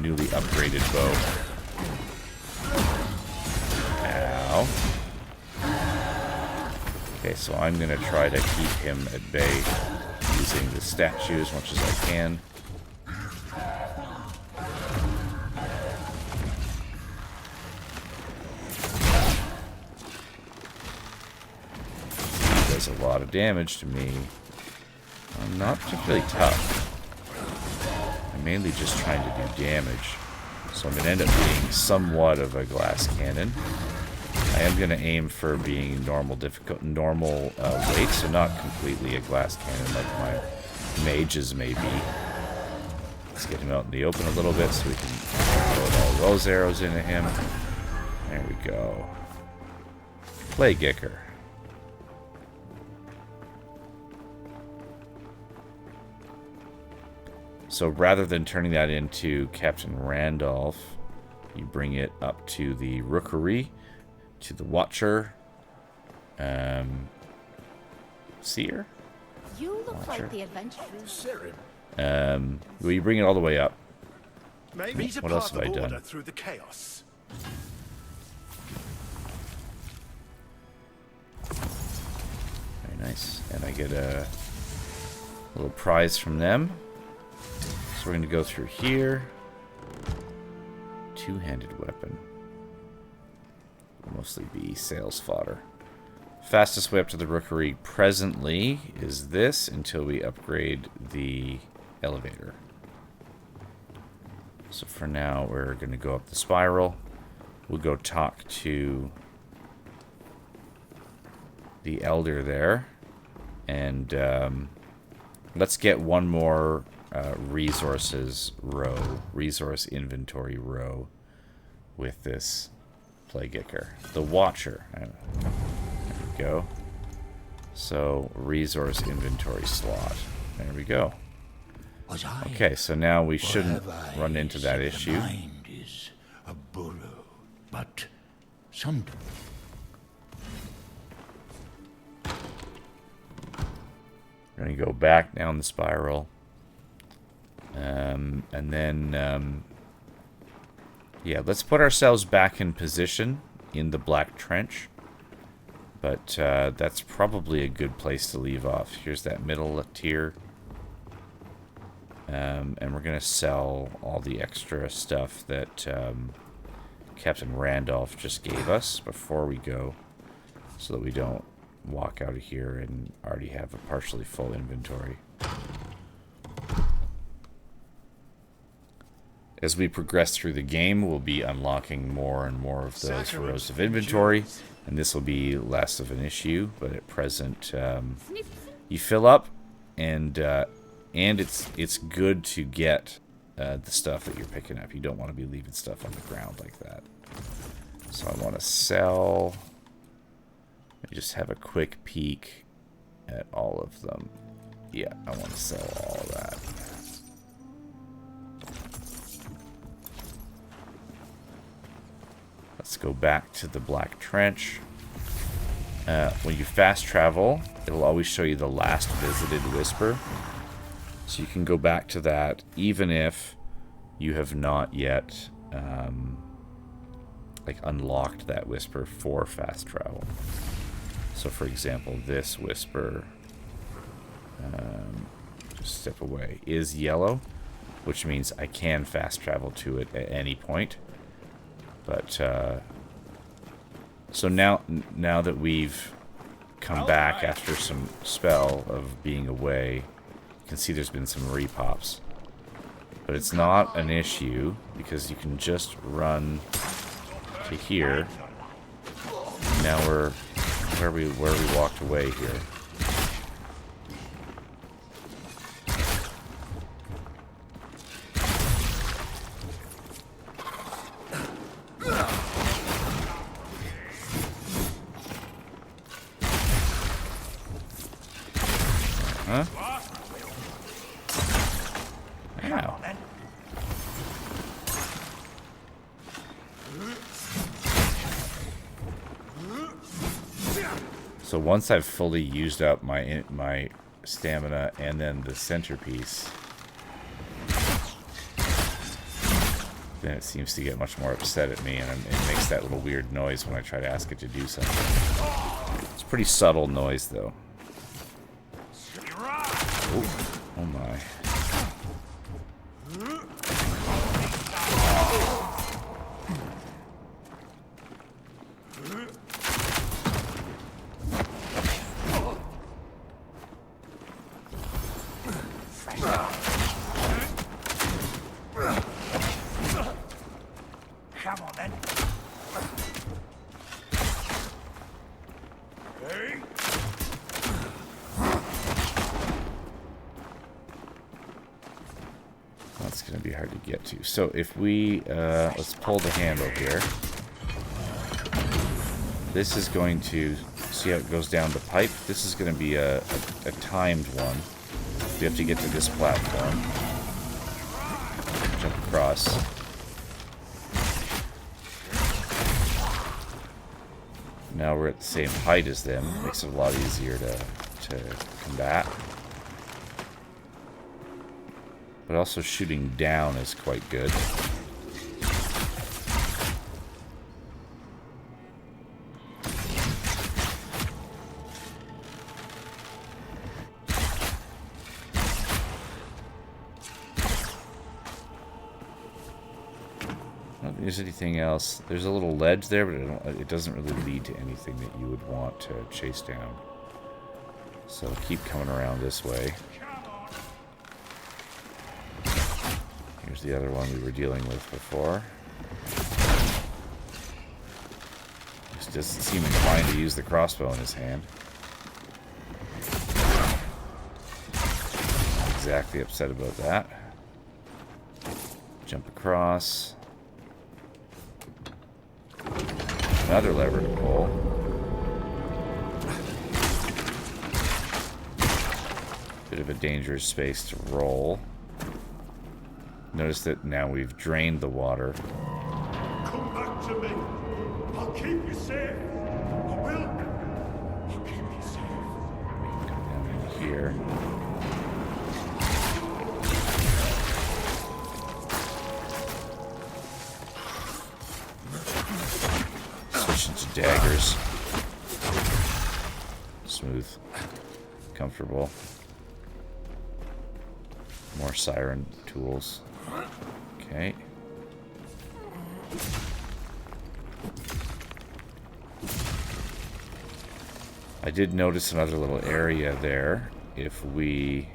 newly upgraded bow. Ow. Okay, so I'm going to try to keep him at bay using the statue as much as I can. He does a lot of damage to me. I'm not particularly tough. I'm mainly just trying to do damage. So I'm going to end up being somewhat of a glass cannon. I am going to aim for being normal weight, so not completely a glass cannon like my mages may be. Let's get him out in the open a little bit so we can load all those arrows into him. There we go. Play Gicker. So rather than turning that into Captain Randolph, you bring it up to the Rookery, to the Watcher, Seer? You look Watcher. like the adventurer. Well, you bring it all the way up. Maybe he's a What else path have I of done? order through the chaos. Very nice. And I get a little prize from them. So we're going to go through here. Two-handed weapon. Mostly be sales fodder. Fastest way up to the Rookery presently is this until we upgrade the elevator. So for now, we're going to go up the spiral. We'll go talk to the Elder there. And let's get one more resource inventory row with this Plague Ichor. The Watcher. There we go. So, resource inventory slot. There we go. Okay, so now we shouldn't run into that issue. Mind is a burrow, but sometimes. We're going to go back down the spiral. And then, yeah, let's put ourselves back in position in the Black Trench. But that's probably a good place to leave off. Here's that middle tier. And we're going to sell all the extra stuff that Captain Randolph just gave us before we go, so that we don't walk out of here and already have a partially full inventory. As we progress through the game, we'll be unlocking more and more of those rows of inventory, and this will be less of an issue, but at present, you fill up, and it's good to get the stuff that you're picking up. You don't want to be leaving stuff on the ground like that. So I want to sell. Let me just have a quick peek at all of them. Yeah, I want to sell all of that. Let's go back to the Black Trench. When you fast travel, it'll always show you the last visited Whisper. So you can go back to that even if you have not yet like unlocked that Whisper for fast travel. So for example, this Whisper, just step away, is yellow, which means I can fast travel to it at any point. But so now that we've come back after some spell of being away, you can see there's been some repops. But it's not an issue because you can just run to here. Now we're where we walked away here. Huh? Ow. So once I've fully used up my stamina and then the centerpiece, then it seems to get much more upset at me, and it makes that little weird noise when I try to ask it to do something. It's a pretty subtle noise, though. Oh my. Come on then. That's going to be hard to get to. So if we, let's pull the handle here. This is going to, see how it goes down the pipe? This is going to be a timed one. We have to get to this platform. Jump across. Now we're at the same height as them. Makes it a lot easier to combat. But also shooting down is quite good. I don't think there's anything else. There's a little ledge there, but it doesn't really lead to anything that you would want to chase down. So keep coming around this way. Here's the other one we were dealing with before. Just doesn't seem inclined to use the crossbow in his hand. exactly upset about that. Jump across. Another lever to pull. Bit of a dangerous space to roll. Notice that now we've drained the water. Come back to me. I'll keep you safe. I will. I'll keep you safe. We can come down in here. Switch into daggers. Smooth. Comfortable. More siren tools. Okay. I did notice another little area there. If we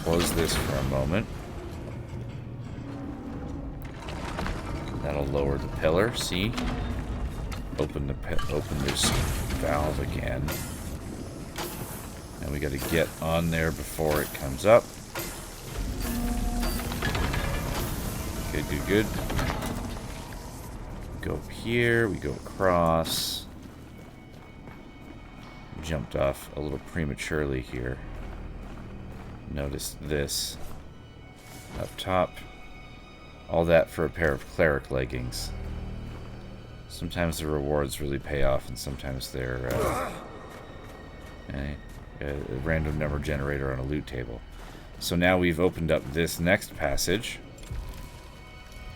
close this for a moment, that'll lower the pillar. See? Open this valve again. And we got to get on there before it comes up. Good, good, good. Go up here, we go across. Jumped off a little prematurely here. Notice this. Up top. All that for a pair of cleric leggings. Sometimes the rewards really pay off, and sometimes they're a random number generator on a loot table. So now we've opened up this next passage.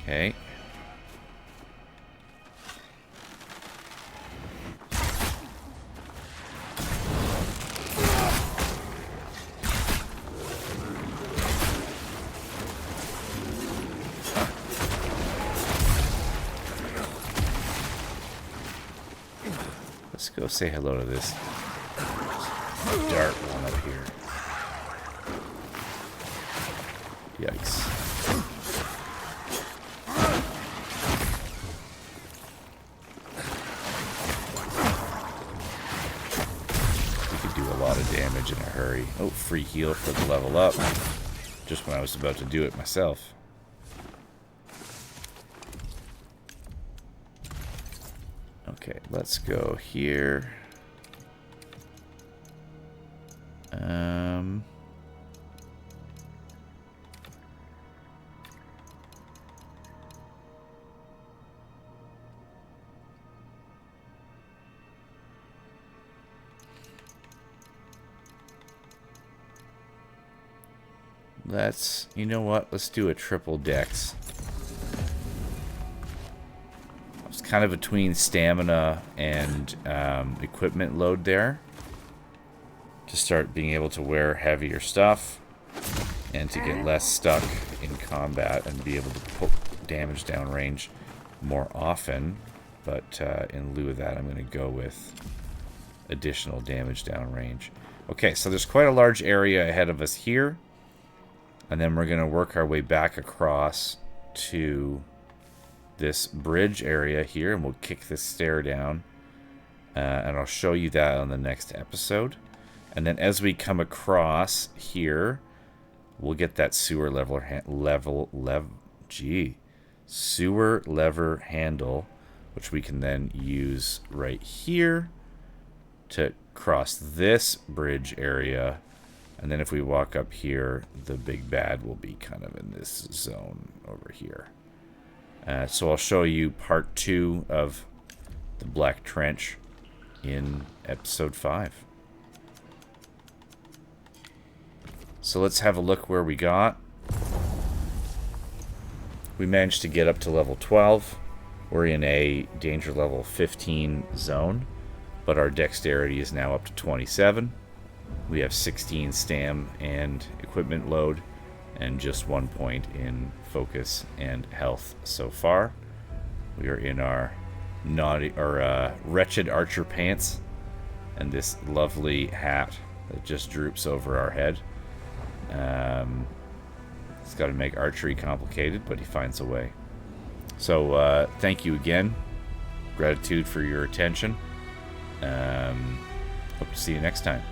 Okay. Let's go say hello to this dart one up here. Yikes. We could do a lot of damage in a hurry. Oh, free heal for the level up. Just when I was about to do it myself. Okay, let's go here. You know what? Let's do a triple dex. I was kind of between stamina and equipment load there. To start being able to wear heavier stuff. And to get less stuck in combat and be able to put damage downrange more often. But in lieu of that, I'm going to go with additional damage downrange. Okay, so there's quite a large area ahead of us here. And then we're going to work our way back across to this bridge area here. And we'll kick this stair down. And I'll show you that on the next episode. And then as we come across here, we'll get that sewer sewer lever handle, which we can then use right here to cross this bridge area. And then if we walk up here, the big bad will be kind of in this zone over here. So I'll show you part 2 of the Black Trench in episode 5. So let's have a look where we got. We managed to get up to level 12. We're in a danger level 15 zone, but our dexterity is now up to 27. We have 16 stam and equipment load, and just 1 point in focus and health so far. We are in our wretched archer pants, and this lovely hat that just droops over our head. It's got to make archery complicated, but he finds a way. So thank you again. Gratitude for your attention. Hope to see you next time.